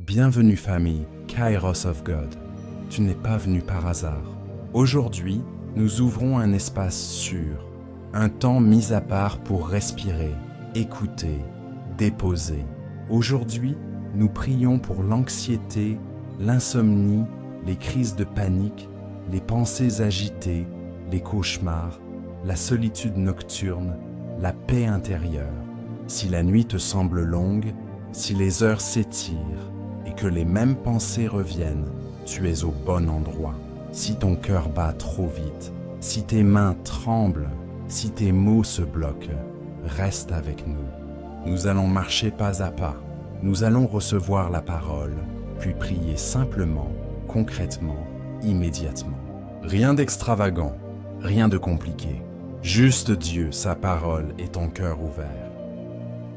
Bienvenue famille, Kairos of God. Tu n'es pas venu par hasard. Aujourd'hui, nous ouvrons un espace sûr, un temps mis à part pour respirer, écouter, déposer. Aujourd'hui, nous prions pour l'anxiété, l'insomnie, les crises de panique, les pensées agitées, les cauchemars, la solitude nocturne, la paix intérieure. Si la nuit te semble longue, si les heures s'étirent et que les mêmes pensées reviennent, tu es au bon endroit. Si ton cœur bat trop vite, si tes mains tremblent, si tes mots se bloquent, reste avec nous. Nous allons marcher pas à pas. Nous allons recevoir la parole, puis prier simplement, concrètement, immédiatement. Rien d'extravagant, rien de compliqué. Juste Dieu, sa parole et ton cœur ouvert.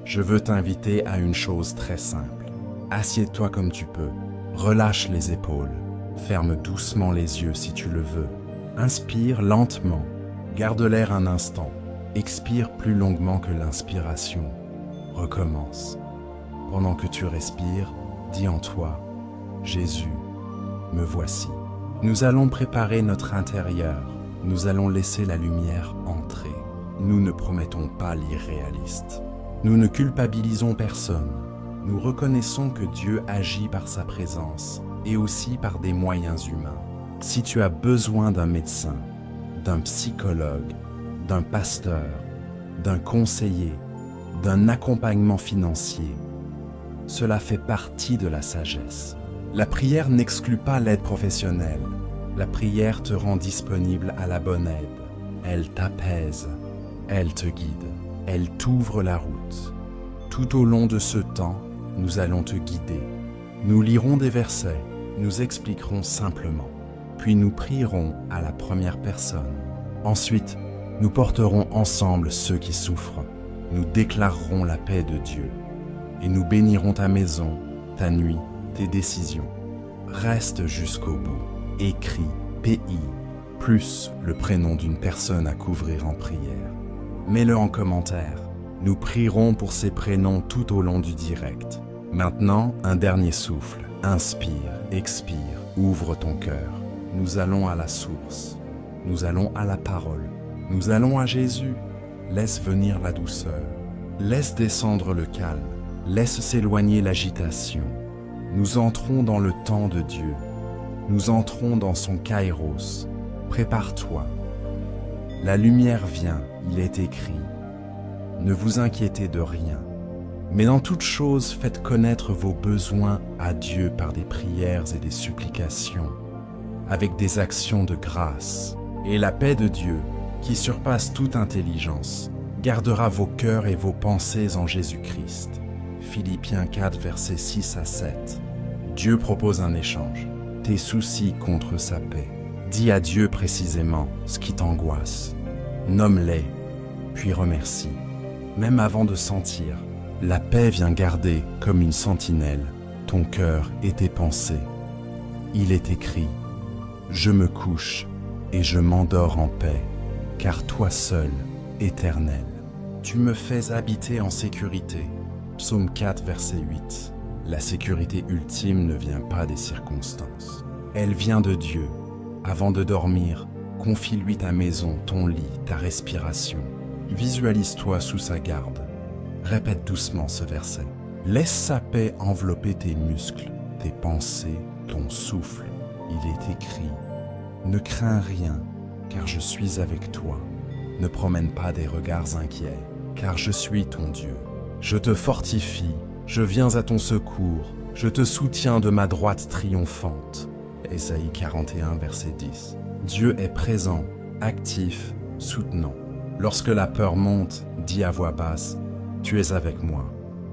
Je veux t'inviter à une chose très simple. Assieds-toi comme tu peux, relâche les épaules, ferme doucement les yeux si tu le veux. Inspire lentement, garde l'air un instant, expire plus longuement que l'inspiration. Recommence. Pendant que tu respires, dis en toi, Jésus, me voici. Nous allons préparer notre intérieur, nous allons laisser la lumière entrer. Nous ne promettons pas l'irréaliste. Nous ne culpabilisons personne. Nous reconnaissons que Dieu agit par sa présence et aussi par des moyens humains. Si tu as besoin d'un médecin, d'un psychologue, d'un pasteur, d'un conseiller, d'un accompagnement financier, cela fait partie de la sagesse. La prière n'exclut pas l'aide professionnelle. La prière te rend disponible à la bonne aide. Elle t'apaise, elle te guide, elle t'ouvre la route. Tout au long de ce temps, nous allons te guider. Nous lirons des versets, nous expliquerons simplement, puis nous prierons à la première personne. Ensuite, nous porterons ensemble ceux qui souffrent. Nous déclarerons la paix de Dieu et nous bénirons ta maison, ta nuit, tes décisions. Reste jusqu'au bout. Écris PI plus le prénom d'une personne à couvrir en prière. Mets-le en commentaire. Nous prierons pour ces prénoms tout au long du direct. Maintenant, un dernier souffle. Inspire, expire, ouvre ton cœur. Nous allons à la source. Nous allons à la parole. Nous allons à Jésus. Laisse venir la douceur. Laisse descendre le calme. Laisse s'éloigner l'agitation. Nous entrons dans le temps de Dieu. Nous entrons dans son Kairos. Prépare-toi. La lumière vient, il est écrit. Ne vous inquiétez de rien. Mais dans toute chose, faites connaître vos besoins à Dieu par des prières et des supplications, avec des actions de grâce. Et la paix de Dieu, qui surpasse toute intelligence, gardera vos cœurs et vos pensées en Jésus-Christ. Philippiens 4, versets 6 à 7. Dieu propose un échange. Tes soucis contre sa paix. Dis à Dieu précisément ce qui t'angoisse. Nomme-les, puis remercie. Même avant de sentir, la paix vient garder comme une sentinelle ton cœur et tes pensées. Il est écrit, je me couche et je m'endors en paix, car toi seul, Éternel, tu me fais habiter en sécurité. Psaume 4, verset 8. La sécurité ultime ne vient pas des circonstances. Elle vient de Dieu. Avant de dormir, confie-lui ta maison, ton lit, ta respiration. Visualise-toi sous sa garde. Répète doucement ce verset. Laisse sa paix envelopper tes muscles, tes pensées, ton souffle. Il est écrit, ne crains rien, car je suis avec toi. Ne promène pas des regards inquiets, car je suis ton Dieu. Je te fortifie, je viens à ton secours, je te soutiens de ma droite triomphante. Ésaïe 41, verset 10. Dieu est présent, actif, soutenant. Lorsque la peur monte, dis à voix basse, tu es avec moi.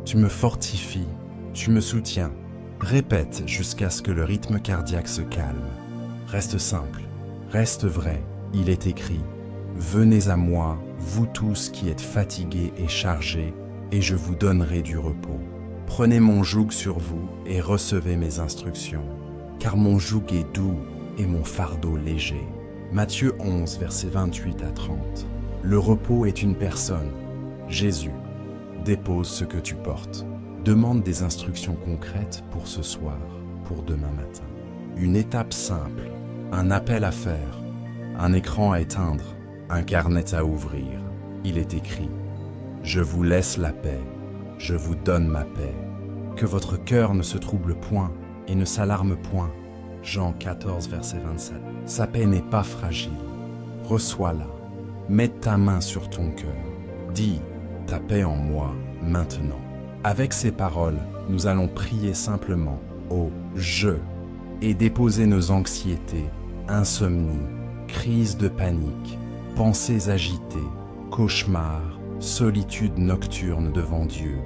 Tu me fortifies, tu me soutiens. Répète jusqu'à ce que le rythme cardiaque se calme. Reste simple, reste vrai, il est écrit. Venez à moi, vous tous qui êtes fatigués et chargés, et je vous donnerai du repos. Prenez mon joug sur vous et recevez mes instructions, car mon joug est doux et mon fardeau léger. Matthieu 11, versets 28 à 30. Le repos est une personne, Jésus. Dépose ce que tu portes. Demande des instructions concrètes pour ce soir, pour demain matin. Une étape simple, un appel à faire, un écran à éteindre, un carnet à ouvrir. Il est écrit « Je vous laisse la paix, je vous donne ma paix. Que votre cœur ne se trouble point et ne s'alarme point. » Jean 14, verset 27. Sa paix n'est pas fragile. Reçois-la. Mets ta main sur ton cœur. Dis « Ta paix en moi, maintenant. » Avec ces paroles, nous allons prier simplement au « Je » et déposer nos anxiétés, insomnie, crises de panique, pensées agitées, cauchemars, solitude nocturne devant Dieu.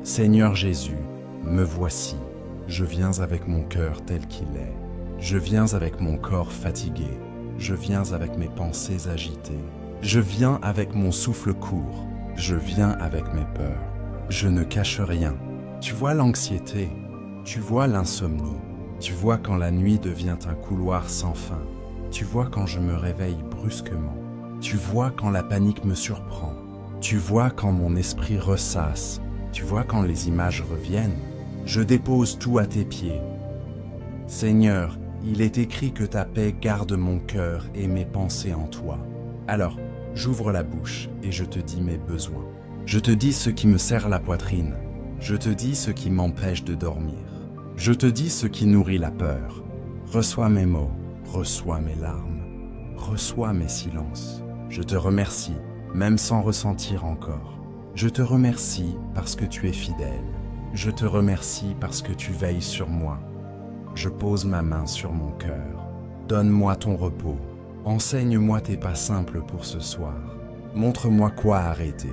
Seigneur Jésus, me voici. Je viens avec mon cœur tel qu'il est. Je viens avec mon corps fatigué. Je viens avec mes pensées agitées. Je viens avec mon souffle court. Je viens avec mes peurs. Je ne cache rien. Tu vois l'anxiété. Tu vois l'insomnie. Tu vois quand la nuit devient un couloir sans fin. Tu vois quand je me réveille brusquement. Tu vois quand la panique me surprend. Tu vois quand mon esprit ressasse. Tu vois quand les images reviennent. Je dépose tout à tes pieds. Seigneur, il est écrit que ta paix garde mon cœur et mes pensées en toi. Alors, j'ouvre la bouche et je te dis mes besoins. Je te dis ce qui me serre la poitrine. Je te dis ce qui m'empêche de dormir. Je te dis ce qui nourrit la peur. Reçois mes mots, reçois mes larmes, reçois mes silences. Je te remercie, même sans ressentir encore. Je te remercie parce que tu es fidèle. Je te remercie parce que tu veilles sur moi. Je pose ma main sur mon cœur. Donne-moi ton repos. Enseigne-moi tes pas simples pour ce soir. Montre-moi quoi arrêter.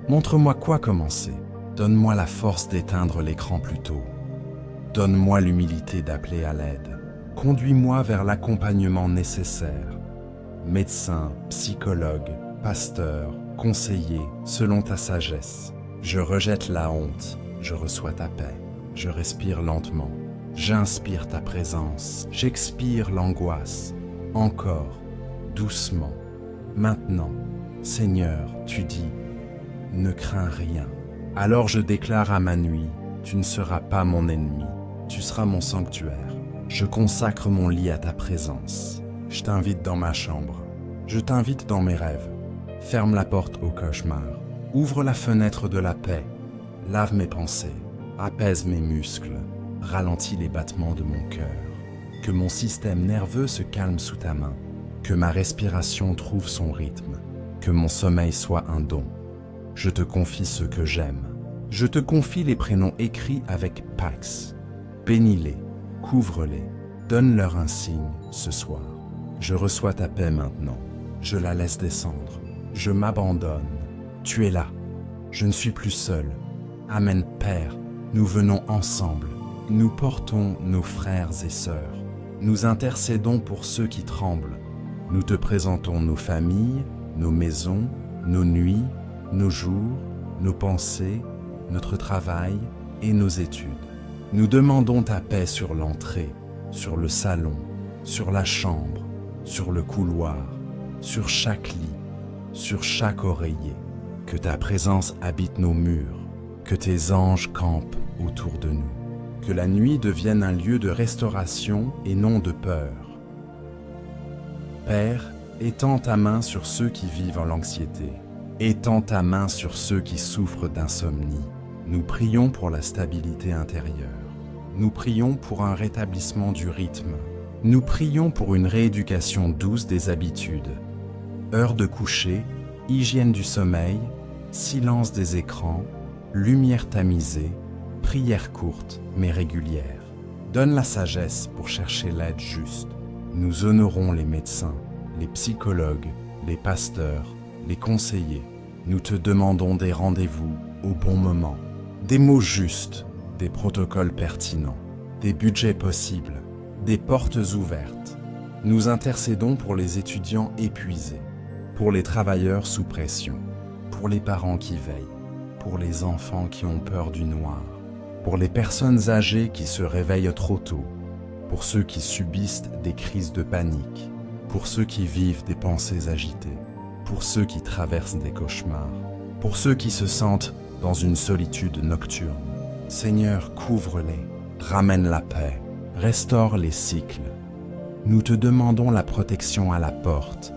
Montre-moi quoi commencer. Donne-moi la force d'éteindre l'écran plus tôt. Donne-moi l'humilité d'appeler à l'aide. Conduis-moi vers l'accompagnement nécessaire. Médecin, psychologue, pasteur, conseiller, selon ta sagesse. Je rejette la honte. Je reçois ta paix, je respire lentement, j'inspire ta présence, j'expire l'angoisse, encore, doucement. Maintenant, Seigneur, tu dis, ne crains rien. Alors je déclare à ma nuit, tu ne seras pas mon ennemi, tu seras mon sanctuaire. Je consacre mon lit à ta présence. Je t'invite dans ma chambre, je t'invite dans mes rêves. Ferme la porte au cauchemar, ouvre la fenêtre de la paix. Lave mes pensées, apaise mes muscles, ralentis les battements de mon cœur. Que mon système nerveux se calme sous ta main, que ma respiration trouve son rythme, que mon sommeil soit un don. Je te confie ce que j'aime. Je te confie les prénoms écrits avec Pax. Bénis-les, couvre-les, donne-leur un signe ce soir. Je reçois ta paix maintenant, je la laisse descendre, je m'abandonne. Tu es là, je ne suis plus seul. Amen, Père, nous venons ensemble, nous portons nos frères et sœurs, nous intercédons pour ceux qui tremblent, nous te présentons nos familles, nos maisons, nos nuits, nos jours, nos pensées, notre travail et nos études. Nous demandons ta paix sur l'entrée, sur le salon, sur la chambre, sur le couloir, sur chaque lit, sur chaque oreiller, que ta présence habite nos murs, que tes anges campent autour de nous, que la nuit devienne un lieu de restauration et non de peur. Père, étends ta main sur ceux qui vivent en l'anxiété, étends ta main sur ceux qui souffrent d'insomnie. Nous prions pour la stabilité intérieure, nous prions pour un rétablissement du rythme, nous prions pour une rééducation douce des habitudes. Heure de coucher, hygiène du sommeil, silence des écrans, lumière tamisée, prière courte mais régulière. Donne la sagesse pour chercher l'aide juste. Nous honorons les médecins, les psychologues, les pasteurs, les conseillers. Nous te demandons des rendez-vous au bon moment, des mots justes, des protocoles pertinents, des budgets possibles, des portes ouvertes. Nous intercédons pour les étudiants épuisés, pour les travailleurs sous pression, pour les parents qui veillent, pour les enfants qui ont peur du noir, pour les personnes âgées qui se réveillent trop tôt, pour ceux qui subissent des crises de panique, pour ceux qui vivent des pensées agitées, pour ceux qui traversent des cauchemars, pour ceux qui se sentent dans une solitude nocturne. Seigneur, couvre-les, ramène la paix, restaure les cycles. Nous te demandons la protection à la porte,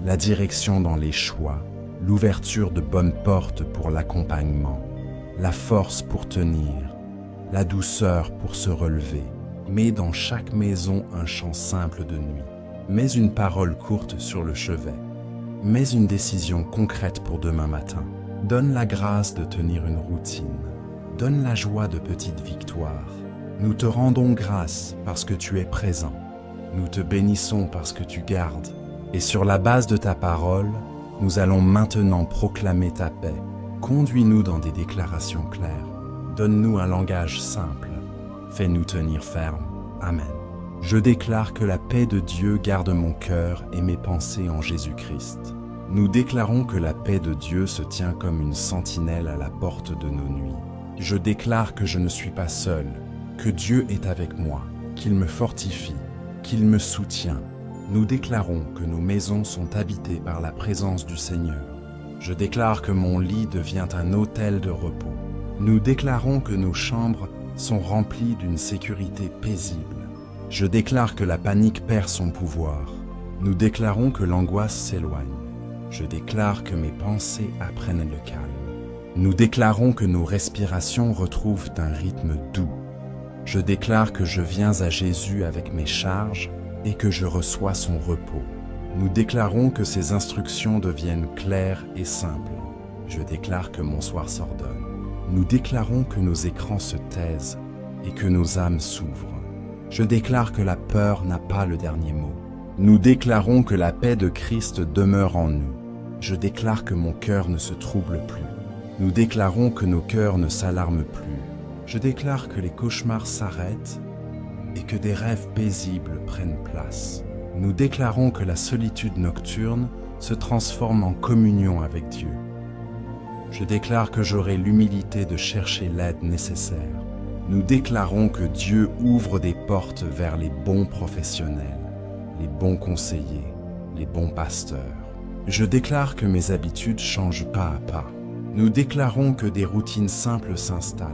la direction dans les choix, l'ouverture de bonnes portes pour l'accompagnement, la force pour tenir, la douceur pour se relever. Mets dans chaque maison un chant simple de nuit. Mets une parole courte sur le chevet. Mets une décision concrète pour demain matin. Donne la grâce de tenir une routine. Donne la joie de petites victoires. Nous te rendons grâce parce que tu es présent. Nous te bénissons parce que tu gardes. Et sur la base de ta parole, nous allons maintenant proclamer ta paix. Conduis-nous dans des déclarations claires. Donne-nous un langage simple. Fais-nous tenir ferme. Amen. Je déclare que la paix de Dieu garde mon cœur et mes pensées en Jésus-Christ. Nous déclarons que la paix de Dieu se tient comme une sentinelle à la porte de nos nuits. Je déclare que je ne suis pas seul, que Dieu est avec moi, qu'il me fortifie, qu'il me soutient. Nous déclarons que nos maisons sont habitées par la présence du Seigneur. Je déclare que mon lit devient un hôtel de repos. Nous déclarons que nos chambres sont remplies d'une sécurité paisible. Je déclare que la panique perd son pouvoir. Nous déclarons que l'angoisse s'éloigne. Je déclare que mes pensées apprennent le calme. Nous déclarons que nos respirations retrouvent un rythme doux. Je déclare que je viens à Jésus avec mes charges et que je reçois son repos. Nous déclarons que ses instructions deviennent claires et simples. Je déclare que mon soir s'ordonne. Nous déclarons que nos écrans se taisent et que nos âmes s'ouvrent. Je déclare que la peur n'a pas le dernier mot. Nous déclarons que la paix de Christ demeure en nous. Je déclare que mon cœur ne se trouble plus. Nous déclarons que nos cœurs ne s'alarment plus. Je déclare que les cauchemars s'arrêtent et que des rêves paisibles prennent place. Nous déclarons que la solitude nocturne se transforme en communion avec Dieu. Je déclare que j'aurai l'humilité de chercher l'aide nécessaire. Nous déclarons que Dieu ouvre des portes vers les bons professionnels, les bons conseillers, les bons pasteurs. Je déclare que mes habitudes changent pas à pas. Nous déclarons que des routines simples s'installent.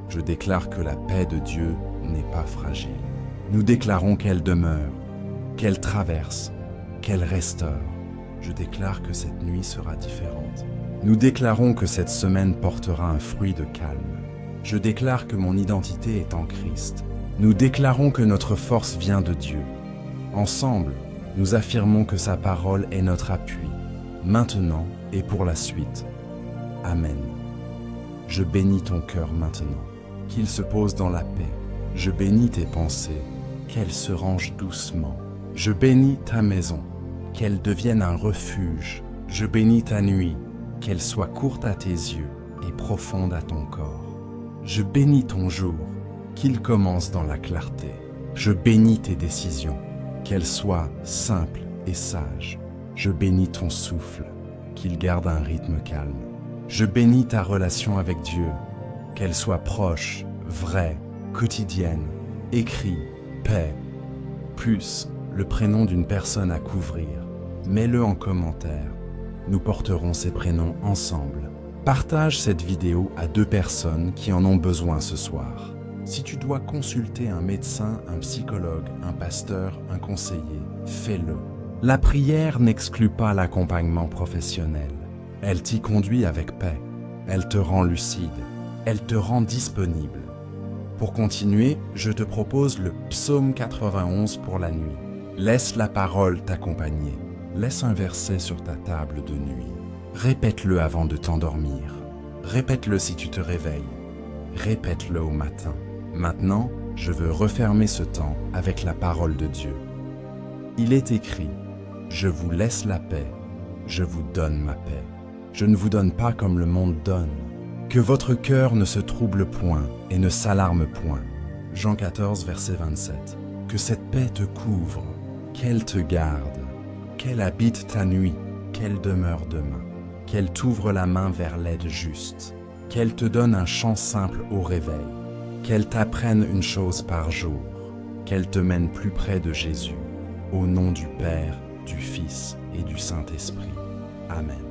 Je déclare que la paix de Dieu n'est pas fragile. Nous déclarons qu'elle demeure, qu'elle traverse, qu'elle restaure. Je déclare que cette nuit sera différente. Nous déclarons que cette semaine portera un fruit de calme. Je déclare que mon identité est en Christ. Nous déclarons que notre force vient de Dieu. Ensemble, nous affirmons que sa parole est notre appui, maintenant et pour la suite. Amen. Je bénis ton cœur maintenant, qu'il se pose dans la paix. Je bénis tes pensées, qu'elles se rangent doucement. Je bénis ta maison, qu'elle devienne un refuge. Je bénis ta nuit, qu'elle soit courte à tes yeux et profonde à ton corps. Je bénis ton jour, qu'il commence dans la clarté. Je bénis tes décisions, qu'elles soient simples et sages. Je bénis ton souffle, qu'il garde un rythme calme. Je bénis ta relation avec Dieu, qu'elle soit proche, vraie, quotidienne, écrit, paix. Plus le prénom d'une personne à couvrir, mets-le en commentaire. Nous porterons ces prénoms ensemble. Partage cette vidéo à 2 personnes qui en ont besoin ce soir. Si tu dois consulter un médecin, un psychologue, un pasteur, un conseiller, fais-le. La prière n'exclut pas l'accompagnement professionnel. Elle t'y conduit avec paix. Elle te rend lucide. Elle te rend disponible. Pour continuer, je te propose le psaume 91 pour la nuit. Laisse la parole t'accompagner. Laisse un verset sur ta table de nuit. Répète-le avant de t'endormir. Répète-le si tu te réveilles. Répète-le au matin. Maintenant, je veux refermer ce temps avec la parole de Dieu. Il est écrit, « Je vous laisse la paix, je vous donne ma paix. Je ne vous donne pas comme le monde donne. Que votre cœur ne se trouble point et ne s'alarme point. » Jean 14, verset 27. Que cette paix te couvre, qu'elle te garde, qu'elle habite ta nuit, qu'elle demeure demain, qu'elle t'ouvre la main vers l'aide juste, qu'elle te donne un chant simple au réveil, qu'elle t'apprenne une chose par jour, qu'elle te mène plus près de Jésus, au nom du Père, du Fils et du Saint-Esprit. Amen.